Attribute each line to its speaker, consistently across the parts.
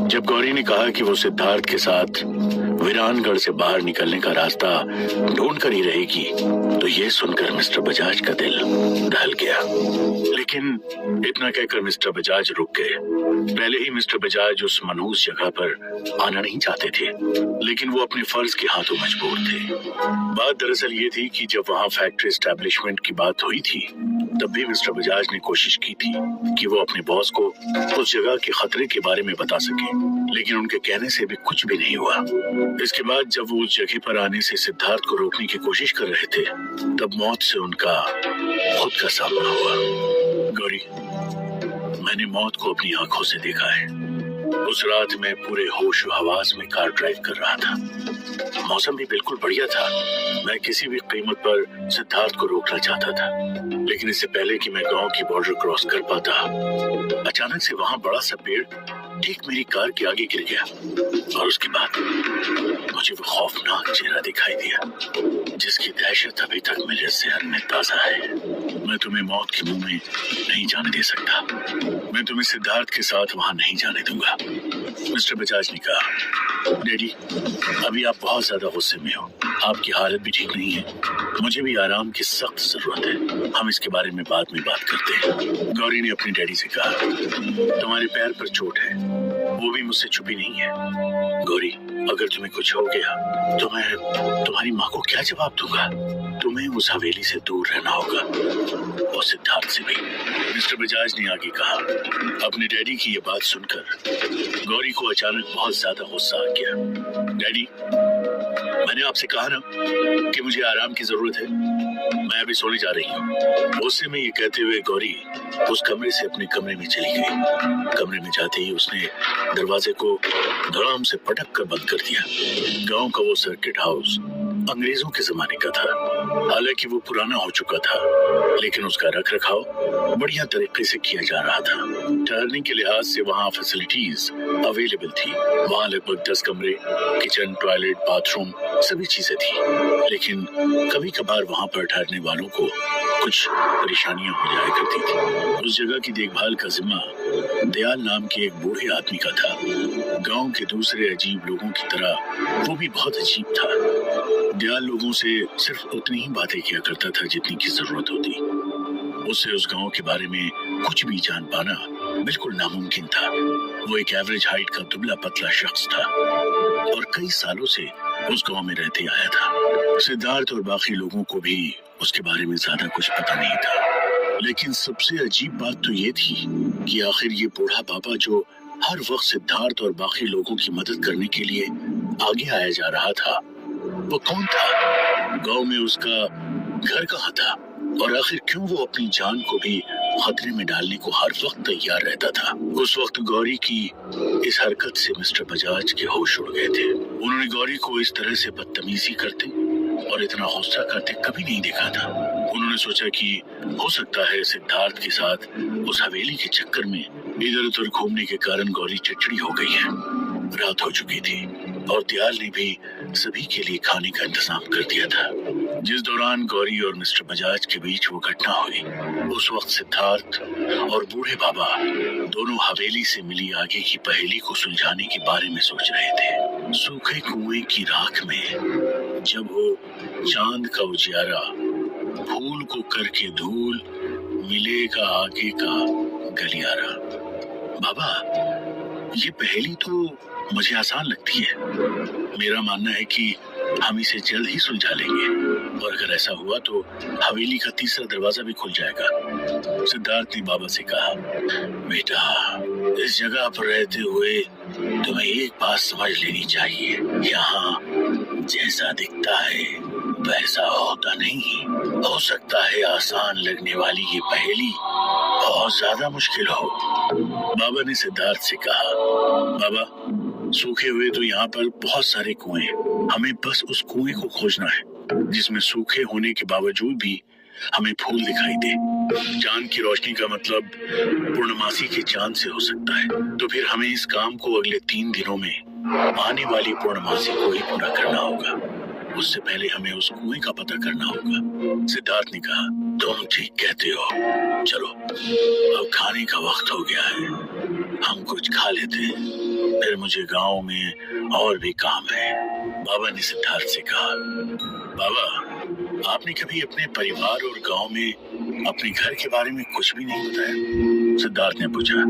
Speaker 1: जब गौरी ने कहा कि वो सिद्धार्थ के साथ वीरानगढ़ से बाहर निकलने का रास्ता ढूंढ कर ही रहेगी, तो ये सुनकर मिस्टर बजाज का दिल दहल गया। लेकिन इतना कहकर मिस्टर बजाज रुक गए। पहले ही मिस्टर बजाज उस मनहूस जगह पर आना नहीं चाहते थे, लेकिन वो अपने फर्ज के हाथों मजबूर थे। बात दरअसल ये थी कि जब वहाँ फैक्ट्री एस्टेब्लिशमेंट की बात हुई थी, तब भी मिस्टर बजाज ने कोशिश की थी कि वो अपने बॉस को उस जगह के खतरे के बारे में बता सके, लेकिन उनके कहने से भी कुछ भी नहीं हुआ। इसके बाद जब वो उस जगह पर आने से सिद्धार्थ को रोकने की कोशिश कर रहे थे, तब मौत से उनका खुद का सामना हुआ। गौरी, मैंने मौत को अपनी आंखों से देखा है। उस रात मैं पूरे होश व हवास में कार ड्राइव कर रहा था। मौसम भी बिल्कुल बढ़िया था। मैं किसी भी कीमत पर सिद्धार्थ को रोकना चाहता था, लेकिन इससे पहले कि मैं गांव की बॉर्डर क्रॉस कर पाता, अचानक से वहां बड़ा सा पेड़ ठीक मेरी कार के आगे गिर गया और उसके बाद मुझे वो खौफनाक चेहरा दिखाई दिया जिसकी दहशत अभी तक मेरे जहन में ताजा है। मैं तुम्हें मौत के मुंह में नहीं जाने दे सकता। मैं तुम्हें सिद्धार्थ के साथ वहां नहीं जाने दूंगा। मिस्टर बजाज ने कहा, डैडी, अभी आप बहुत ज्यादा गुस्से में हो। आपकी हालत भी ठीक नहीं है। मुझे भी आराम की सख्त जरूरत है। हम इसके बारे में बाद में बात करते हैं। गौरी ने अपनी डैडी से कहा, तुम्हारे पैर पर चोट है, वो भी मुझसे छुपी नहीं है। गौरी, अगर तुम्हें कुछ हो गया तो मैं तुम्हारी माँ को क्या जवाब दूंगा? तुम्हें उस हवेली से दूर रहना होगा, और सिद्धार्थ से भी। मिस्टर बजाज ने आगे कहा। अपने डैडी की ये बात सुनकर गौरी को अचानक बहुत ज्यादा गुस्सा आ गया। डैडी, मैंने आपसे कहा ना कि मुझे आराम की जरूरत है। मैं अभी सोने जा रही हूँ। गुस्से में ये कहते हुए गौरी उस कमरे से अपने कमरे में चली गई। कमरे में जाते ही उसने दरवाजे को धड़ाम से पटक कर बंद कर दिया। गांव का वो सर्किट हाउस अंग्रेजों के जमाने का था। हालांकि वो पुराना हो चुका था, लेकिन उसका रख रखाव बढ़िया तरीके से किया जा रहा था। ठहरने के लिहाज से वहाँ फैसिलिटीज अवेलेबल थी। वहाँ लगभग 10 कमरे, किचन, टॉयलेट, बाथरूम, सभी चीजें थी। लेकिन कभी कभार वहाँ पर ठहरने वालों को कुछ परेशानियां हो जाया करती थी। उस जगह की देखभाल का जिम्मा दयाल नाम के एक बूढ़े आदमी का था। गांव के दूसरे अजीब लोगों की तरह वो भी बहुत अजीब था। दयाल लोगों से सिर्फ उतनी ही बातें किया करता था जितनी की जरूरत होती। उससे उस गांव के बारे में कुछ भी जान पाना बिल्कुल नामुमकिन था। वो एक एवरेज हाइट का दुबला पतला शख्स था और कई सालों से उस गांव में रहते आया था। सिद्धार्थ और बाकी लोगों को भी उसके बारे में ज्यादा कुछ पता नहीं था। लेकिन सबसे अजीब बात तो ये थी कि आखिर ये बूढ़ा बाबा जो हर वक्त सिद्धार्थ और बाकी लोगों की मदद करने के लिए आगे आया जा रहा था, वो कौन था? गांव में उसका घर कहाँ था? और आखिर क्यों वो अपनी जान को भी खतरे में डालने को हर वक्त तैयार रहता था? उस वक्त गौरी की इस हरकत से मिस्टर बजाज के होश उड़ गए थे। उन्होंने गौरी को इस तरह से बदतमीजी करते और इतना गुस्सा करते कभी नहीं देखा था। उन्होंने सोचा कि हो सकता है सिद्धार्थ के साथ उस हवेली के चक्कर में इधर उधर घूमने के कारण गौरी चिड़चिड़ी हो गई है। रात हो चुकी थी और दयाल ने भी सभी के लिए खाने का इंतजाम कर दिया था। जिस दौरान गौरी और मिस्टर बजाज के बीच वो घटना हुई, उस वक्त सिद्धार्थ और बूढ़े बाबा दोनों हवेली से मिली आगे की पहेली को सुलझाने के बारे में सोच रहे थे। सूखे कुएं की राख में जब वो चांद का उजियारा, फूल को करके धूल, मिलेगा आगे का गलियारा। बाबा, ये पहेली तो मुझे आसान लगती है। मेरा मानना है कि हम इसे जल्द ही सुलझा लेंगे, और अगर ऐसा हुआ तो हवेली का तीसरा दरवाजा भी खुल जाएगा। सिद्धार्थ ने बाबा से कहा, बेटा, इस जगह पर रहते हुए तुम्हें एक बात समझ लेनी चाहिए। यहाँ जैसा दिखता है वैसा होता नहीं। हो सकता है आसान लगने वाली ये पहेली बहुत ज्यादा मुश्किल हो। बाबा ने सिद्धार्थ से कहा, बाबा, सूखे हुए तो यहाँ पर बहुत सारे कुएं, हमें बस उस कुएं को खोजना है जिसमें सूखे होने के बावजूद भी हमें फूल दिखाई दे। चांद की रोशनी का मतलब पूर्णमासी के चांद से हो सकता है, तो फिर हमें इस काम को अगले 3 दिनों में आने वाली पूर्णमासी को ही पूरा करना होगा। उससे पहले हमें उस कुएं का पता करना होगा। सिद्धार्थ ने कहा, तुम ठीक कहते हो। चलो, अब खाने का वक्त हो गया है। हम कुछ खा लेते हैं, फिर मुझे गांव में और भी काम है। बाबा ने सिद्धार्थ से कहा। बाबा, आपने कभी अपने परिवार और गांव में अपने घर के बारे में कुछ भी नहीं बताया? सिद्धार्थ ने पूछा।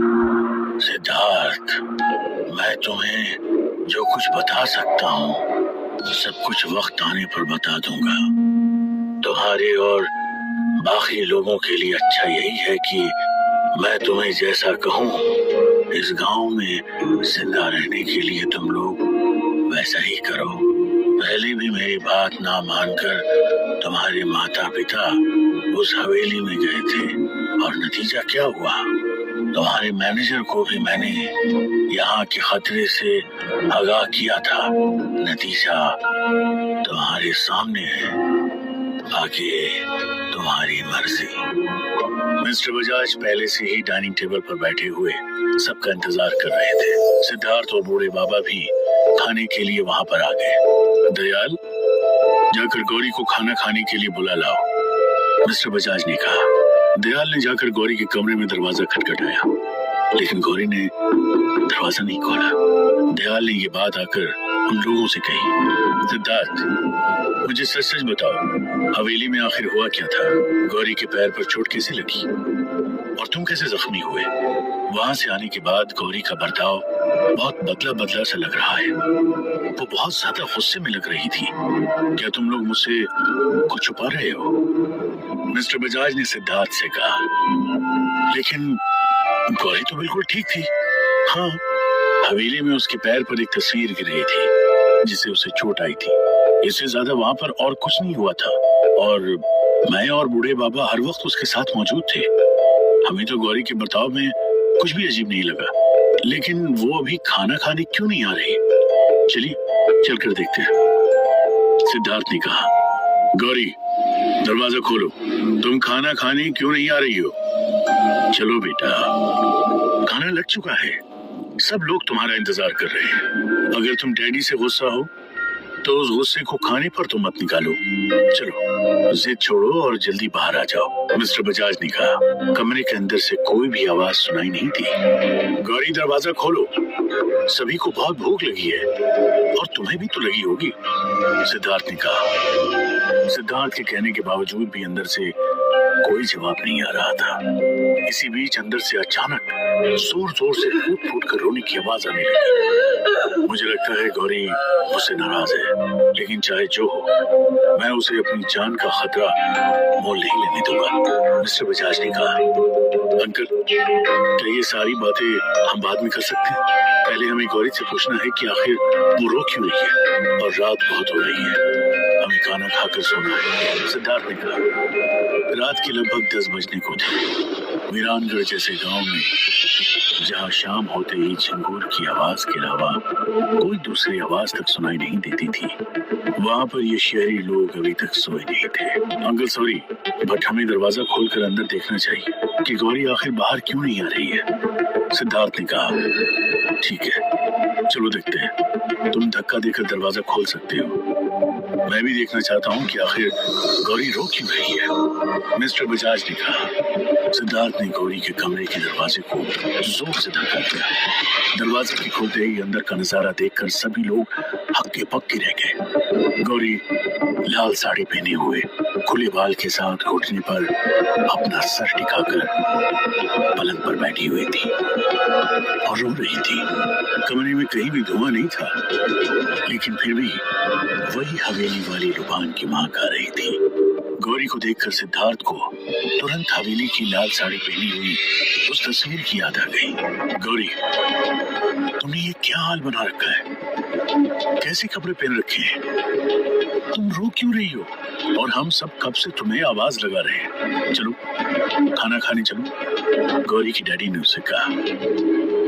Speaker 1: सिद्धार्थ, मैं तुम्हें जो कुछ बता सकता हूँ सब कुछ वक्त आने पर बता दूंगा। तुम्हारे और बाकी लोगों के लिए अच्छा यही है कि मैं तुम्हें जैसा कहूँ इस गांव में जिंदा रहने के लिए तुम लोग वैसा ही करो। पहले भी मेरी बात ना मानकर तुम्हारे माता पिता उस हवेली में गए थे और नतीजा क्या हुआ? तुम्हारे मैनेजर को भी मैंने यहाँ के खतरे से आगाह किया था। नतीजा तुम्हारे सामने है, आगे तुम्हारी मर्जी। मिस्टर बजाज पहले से ही डाइनिंग टेबल पर बैठे हुए सबका इंतजार कर रहे थे। सिद्धार्थ और बूढ़े बाबा भी खाने के लिए वहां पर आ गए। दयाल, जाकर गौरी को खाना खाने के लिए बुला लाओ, मिस्टर बजाज ने कहा। दयाल ने जाकर गौरी के कमरे में दरवाजा खटखटाया, लेकिन गौरी ने दरवाजा नहीं खोला। दयाल ने ये बात आकर उन लोगों से कही। सिद्धार्थ, मुझे सच सच बताओ, हवेली में आखिर हुआ क्या था? गौरी के पैर पर चोट कैसे लगी और तुम कैसे जख्मी हुए? वहां से आने के बाद गौरी का बर्ताव बहुत बदला बदला सा लग रहा है। वो बहुत ज्यादा गुस्से में लग रही थी। क्या तुम लोग मुझसे कुछ छुपा रहे हो? मिस्टर बजाज ने सिद्धार्थ से कहा। लेकिन गौरी तो बिल्कुल ठीक थी। हाँ, हवेली में उसके पैर पर एक तस्वीर गिर गई थी जिससे उसे चोट आई थी। इससे ज्यादा वहां पर और कुछ नहीं हुआ था और मैं और बूढ़े बाबा हर वक्त उसके साथ मौजूद थे। हमें तो गौरी के बर्ताव में कुछ भी अजीब नहीं लगा। लेकिन वो अभी खाना खाने क्यों नहीं आ रही? चलिए चलकर देखते हैं, सिद्धार्थ ने कहा। गौरी, दरवाजा खोलो। तुम खाना खाने क्यों नहीं आ रही हो? चलो बेटा, खाना लग चुका है, सब लोग तुम्हारा इंतजार कर रहे हैं। अगर तुम डैडी से गुस्सा हो तो उस गुस्से को खाने पर तो मत निकालो। चलो, जिद छोड़ो और जल्दी बाहर आ जाओ, मिस्टर बजाज ने कहा। कमरे के अंदर से कोई भी आवाज सुनाई नहीं थी। गौरी, दरवाजा खोलो, सभी को बहुत भूख लगी है और तुम्हें भी तो लगी होगी, सिद्धार्थ ने कहा। सिद्धार्थ के कहने के बावजूद भी अंदर से कोई जवाब नहीं आ रहा था। इसी बीच अंदर से अचानक जोर जोर से फूट फूट कर रोने की आवाज आने लगी। मुझे लगता है गौरी मुझसे नाराज है, लेकिन चाहे जो हो मैं उसे अपनी जान का खतरा मोल नहीं लेने दूंगा, मिस्टर बजाज ने कहा। अंकल, क्या ये सारी बातें हम बाद में कर सकते हैं? पहले हमें गौरी से पूछना है कि आखिर वो रो क्यों रही है और रात बहुत हो रही है, हमें खाना खाकर सोना है, सिद्धार्थ ने कहा। रात के लगभग 10 बजने को थे। वीरानगढ़ जैसे गांव में जहां शाम होते ही झंगूर की आवाज के अलावा कोई दूसरी आवाज तक सुनाई नहीं देती थी, वहां पर ये शहरी लोग अभी तक सोए नहीं थे। अंकल सॉरी, बट हमें दरवाजा खोलकर अंदर देखना चाहिए कि गौरी आखिर बाहर क्यों नहीं आ रही है, सिद्धार्थ ने कहा। ठीक है, चलो देखते हैं। तुम धक्का देकर दरवाजा खोल सकते हो। मैं भी देखना चाहता हूँ कि आखिर गौरी रो क्यों रही है, मिस्टर बजाज ने कहा। सिद्धार्थ ने गौरी के कमरे के दरवाजे को जोर से धक्का दिया। दरवाजे के खुलते ही अंदर का नजारा देखकर सभी लोग हक्के पक्के रह गए। गौरी लाल साड़ी पहने हुए खुले बाल के साथ घुटने पर अपना सर टिकाकर पलंग पर बैठी हुई थी और रो रही थी। कमरे में कहीं भी धुआं नहीं था, लेकिन फिर भी वही हवेली वाली रुबान की महक आ रही थी। गौरी को देखकर सिद्धार्थ को तुरंत हवेली की लाल साड़ी पहनी हुई उस तस्वीर की याद आ गई। गौरी, तुमने ये क्या हाल बना रखा है? कैसे कपड़े पहन रखे हैं? तुम रो क्यों रही हो? और हम सब कब से तुम्हें आवाज लगा रहे हैं। चलो खाना खाने चलो, गौरी की डैडी ने उससे कहा।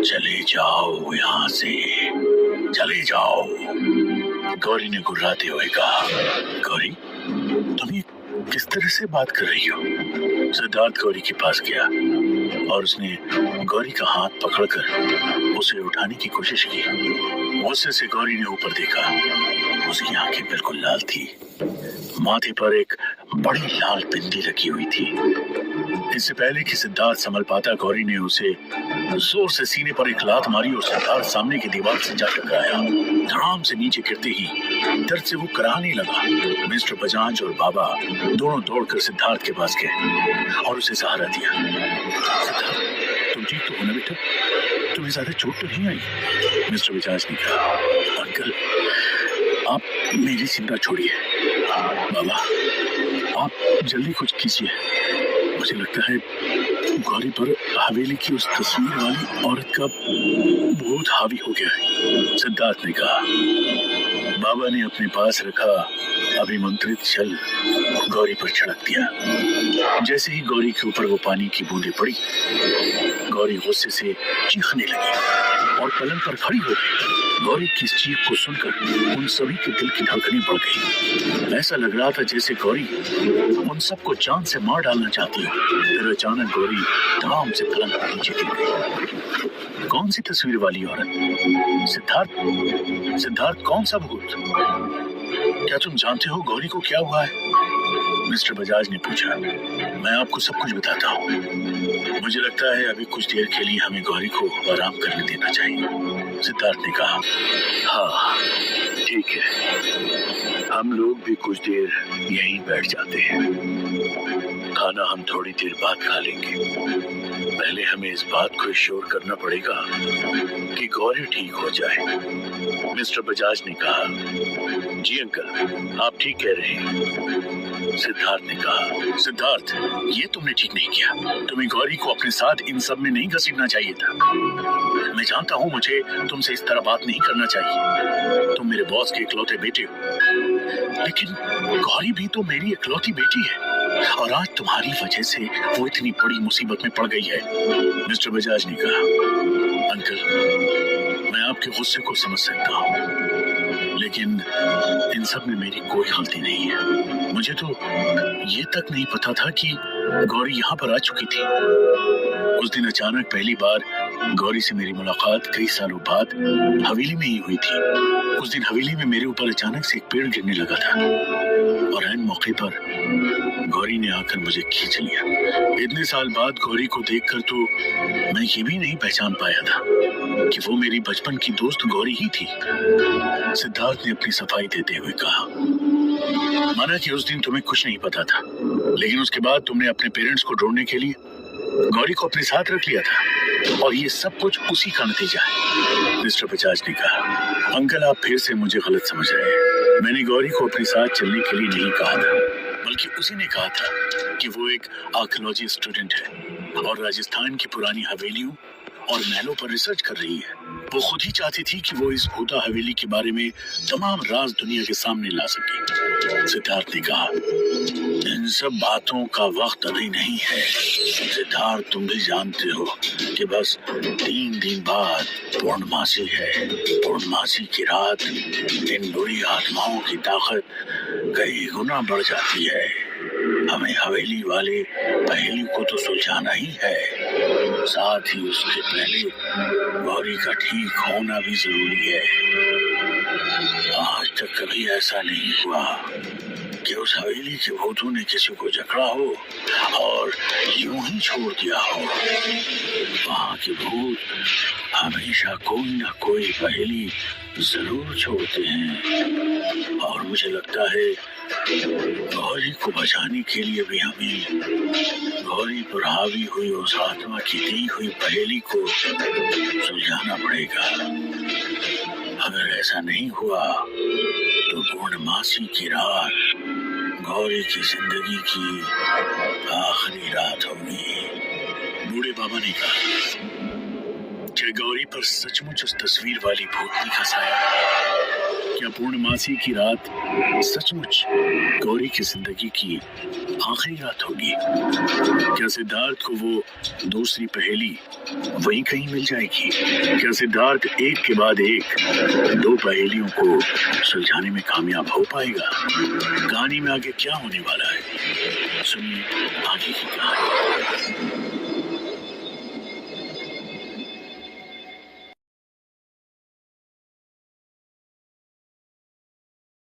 Speaker 1: चले जाओ यहाँ से, चले जाओ, गौरी ने गुर्राते हुए कहा। गौरी, तुम ये किस तरह से बात कर रही हो? सिद्धार्थ गौरी के पास गया और उसने गौरी का हाथ पकड़कर उसे उठाने की कोशिश की। गुस्से से गौरी ने ऊपर देखा। उसकी आंखें बिल्कुल लाल थी, माथे पर एक बड़ी लाल बिंदी लगी हुई थी। इससे पहले कि सिद्धार्थ संभल पाता, गौरी ने उसे जोर से सीने पर एक लात मारी और सिद्धार्थ सामने की दीवार से जा टकराया। धड़ाम से नीचे गिरते ही दर्द से वो कराहने लगा। मिस्टर बजाज और बाबा दोनों दौड़कर सिद्धार्थ के पास गए और उसे सहारा दिया। सिद्धार्थ, तुम ठीक तो हो ना बेटा? तुम्हें ज्यादा चोट तो नहीं आई? मिस्टर बजाज ने कहा। अंकल, आप मेरी चिंता छोड़िए। बाबा, आप जल्दी कुछ कीजिए। मुझे लगता है गौरी पर हवेली की उस तस्वीर वाली औरत का भूत हावी हो गया है, सिद्धार्थ ने कहा। बाबा ने अपने पास रखा अभिमंत्रित जल गौरी पर छिड़क दिया। जैसे ही गौरी के ऊपर वो पानी की बूंदें पड़ी, गौरी गुस्से से चीखने लगी और पलंग पर खड़ी हो गई। गौरी की इस चीख को सुनकर उन सभी के दिल की धड़कनें बढ़ गई। ऐसा लग रहा था जैसे गौरी उन सबको जान से मार डालना चाहती है। फिर अचानक गौरी धड़ाम से पलंग पर नीचे गिर गई। कौन सी तस्वीर वाली औरत? सिद्धार्थ, कौन सा भूत? क्या तुम जानते हो गौरी को क्या हुआ है? मिस्टर बजाज ने पूछा। मैं आपको सब कुछ बताता हूँ। मुझे लगता है अभी कुछ देर के लिए हमें गौरी को आराम करने देना चाहिए, सिद्धार्थ ने कहा। हाँ, ठीक है, हम लोग भी कुछ देर यहीं बैठ जाते हैं। खाना हम थोड़ी देर बाद खा लेंगे। पहले हमें इस बात को श्योर करना पड़ेगा कि गौरी ठीक हो जाए, मिस्टर बजाज ने कहा। जी अंकल, आप ठीक कह रहे हैं, सिद्धार्थ ने कहा। सिद्धार्थ, ये तुमने ठीक नहीं किया। तुम्हें गौरी को अपने साथ इन सब में नहीं घसीटना चाहिए था। मैं जानता हूँ मुझे तुमसे इस तरह बात नहीं करना चाहिए। तुम मेरे बॉस के इकलौते बेटे हो, लेकिन गौरी भी तो मेरी इकलौती बेटी है और आज तुम्हारी वजह से वो इतनी बड़ी मुसीबत में पड़ गई है, मिस्टर बजाज ने कहा। अंकल, मैं आपके गुस्से को समझ सकता हूँ, लेकिन इन सब में मेरी कोई गलती नहीं है। मुझे तो ये तक नहीं पता था कि गौरी यहाँ पर आ चुकी थी। उस दिन अचानक पहली बार गौरी से मेरी मुलाकात कई सालों बाद हवेली में ही हुई थी। उस दिन हवेली में मेरे ऊपर अचानक से एक पेड़ गिरने लगा था और ऐन मौके पर गौरी ने आकर मुझे खींच लिया। इतने साल बाद गौरी को देखकर तो मैं ये भी नहीं पहचान पाया था कि वो मेरी बचपन की दोस्त गौरी ही थी, सिद्धार्थ ने अपनी सफाई देते हुए कहा। माना कि उस दिन तुम्हें कुछ नहीं पता था, लेकिन उसके बाद तुमने अपने पेरेंट्स को ढूंढने के लिए गौरी को अपने साथ रख लिया था और ये सब कुछ उसी का नतीजा है, मिस्टर बजाज ने कहा। अंकल, आप फिर से मुझे गलत समझ रहे हैं। मैंने गौरी को अपने साथ चलने के लिए नहीं कहा था, बल्कि उसी ने कहा था कि वो एक आर्कियोलॉजी स्टूडेंट है और राजस्थान की पुरानी हवेलियों और महलों पर रिसर्च कर रही है। वो खुद ही चाहती थी कि वो इस भूता हवेली के बारे में तमाम राज दुनिया के सामने ला सके, सिद्धार्थ ने कहा। इन सब बातों का वक्त अभी नहीं है सिद्धार्थ, तुम भी जानते हो कि बस 3 दिन बाद पूर्णमासी है। पूर्णमासी की रात इन बुरी आत्माओं की ताकत कई गुना बढ़ जाती है। हमें हवेली वाले पहेली को तो सुलझाना ही है, साथ ही उसके पहले गौरी का ठीक होना भी जरूरी है। आज तक कभी ऐसा नहीं हुआ कि उस हवेली के भूतों ने किसी को जकड़ा हो और यूं ही छोड़ दिया हो। वहाँ के भूत हमेशा कोई ना कोई पहेली जरूर छोड़ते हैं और मुझे लगता है गौरी को बचाने के लिए भी हमें गौरी पर हावी हुई उस आत्मा की दी हुई पहेली को सुलझाना पड़ेगा। अगर ऐसा नहीं हुआ तो पूर्णमासी की रात गौरी की जिंदगी की आखिरी रात होगी, बूढ़े बाबा ने कहा। क्या गौरी पर सचमुच उस तस्वीर वाली भूतनी का साया? क्या पूर्णमासी की रात सचमुच गौरी की जिंदगी की आखिरी रात होगी? क्या सिद्धार्थ को वो दूसरी पहेली वहीं कहीं मिल जाएगी? क्या सिद्धार्थ एक के बाद एक 2 पहेलियों को सुलझाने में कामयाब हो पाएगा? कहानी में आगे क्या होने वाला है, सुनिए आगे की कहानी।